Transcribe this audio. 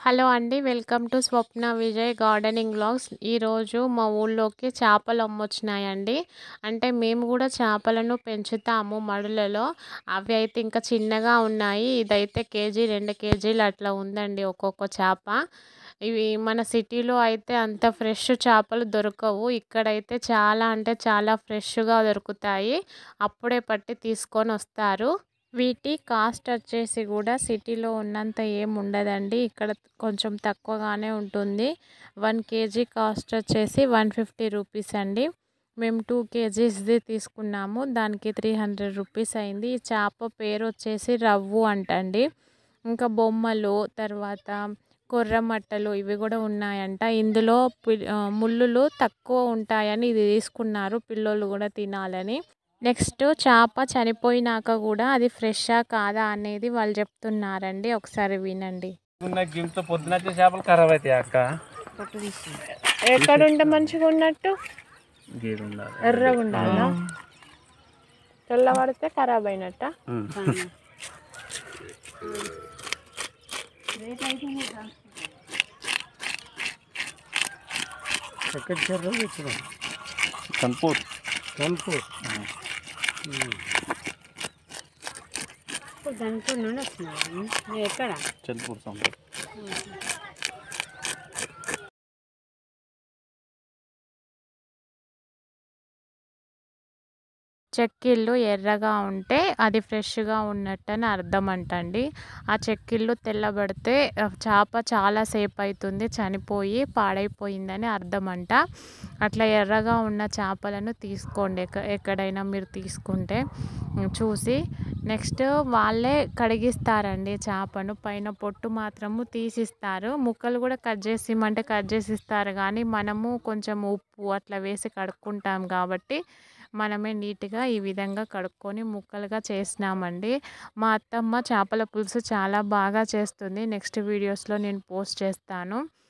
Hello అండి. Welcome to Swapna Vijay gardening vlogs. ఈరోజు మా ఊళ్ళోకి చేపలు అమ్మొచ్చినాయండి. అంటే మేము కూడా చేపలను పెంచుతాము మడులలో. అవి అయితే ఇంకా చిన్నగా ఉన్నాయి. ఇదైతే కేజీ, 2 కేజీలు అట్లా ఉందండి ఒక్కొక్క చేప. ఇవి మన సిటీలో అయితే అంత ఫ్రెష్ చేపలు దొరకవు. ఇక్కడైతే చాలా అంటే చాలా ఫ్రెష్‌గా దొరుకుతాయి. అప్పుడే పట్టి తీసుకొనొస్తారు. వీటి కాస్ట్ వచ్చేసి కూడా సిటీలో ఉన్నంత ఏం ఉండదండి. ఇక్కడ కొంచెం తక్కువగానే ఉంటుంది. 1 కేజీ కాస్ట్ వచ్చేసి 150 రూపీస్ అండి. మేము 2 కేజీస్‌ది తీసుకున్నాము. దానికి 300 రూపీస్ అయింది. ఈ చేప పేరు వచ్చేసి రవ్వు అంటండి. ఇంకా బొమ్మలు, తర్వాత కొర్రమట్టలు ఇవి కూడా ఉన్నాయంట. ఇందులో ముల్లులు తక్కువ ఉంటాయని ఇది తీసుకున్నారు పిల్లోళ్ళు కూడా తినాలని. నెక్స్ట్ చేప చనిపోయినాక కూడా అది ఫ్రెషా కాదా అనేది వాళ్ళు చెప్తున్నారండి. ఒకసారి వినండి. గిమ్తో పొద్దునచ్చే చేపలు ఖరాబ్ అవుతాయి అక్క. ఎక్కడుంటే మంచిగా ఉన్నట్టు గీరు ఉండాలి. ఎర్రగా ఉండాలా? తెల్లబడితే ఖరాబ్ అయినట్ట. ఎక్కడ చెర్ర తెచ్చిన కన్పూర్ గన్పూర్ నుండి వస్తున్నాను. మీరు ఎక్కడ? చల్పూర్ సంపూర్. చెక్కిళ్ళు ఎర్రగా ఉంటే అది ఫ్రెష్‌గా ఉన్నట్టని అర్థం అంటండి. ఆ చెక్కిళ్ళు తెల్లబడితే చేప చాలా సేపు అవుతుంది చనిపోయి పాడైపోయిందని అర్థమంట. అట్లా ఎర్రగా ఉన్న చేపలను తీసుకోండి ఎక్కడైనా మీరు తీసుకుంటే చూసి. నెక్స్ట్ వాళ్ళే కడిగిస్తారండి చేపను. పైన పొట్టు మాత్రము తీసిస్తారు. ముక్కలు కూడా కట్ చేసి ఇమ్మంటే కట్ చేసి ఇస్తారు కానీ మనము కొంచెం ఉప్పు అట్లా వేసి కడుక్కుంటాం కాబట్టి మనమే నీట్‌గా ఈ విధంగా కడుక్కొని ముక్కలుగా చేసినామండి. మా అత్తమ్మ చేపల పులుసు చాలా బాగా చేస్తుంది. నెక్స్ట్ వీడియోస్‌లో నేను పోస్ట్ చేస్తాను.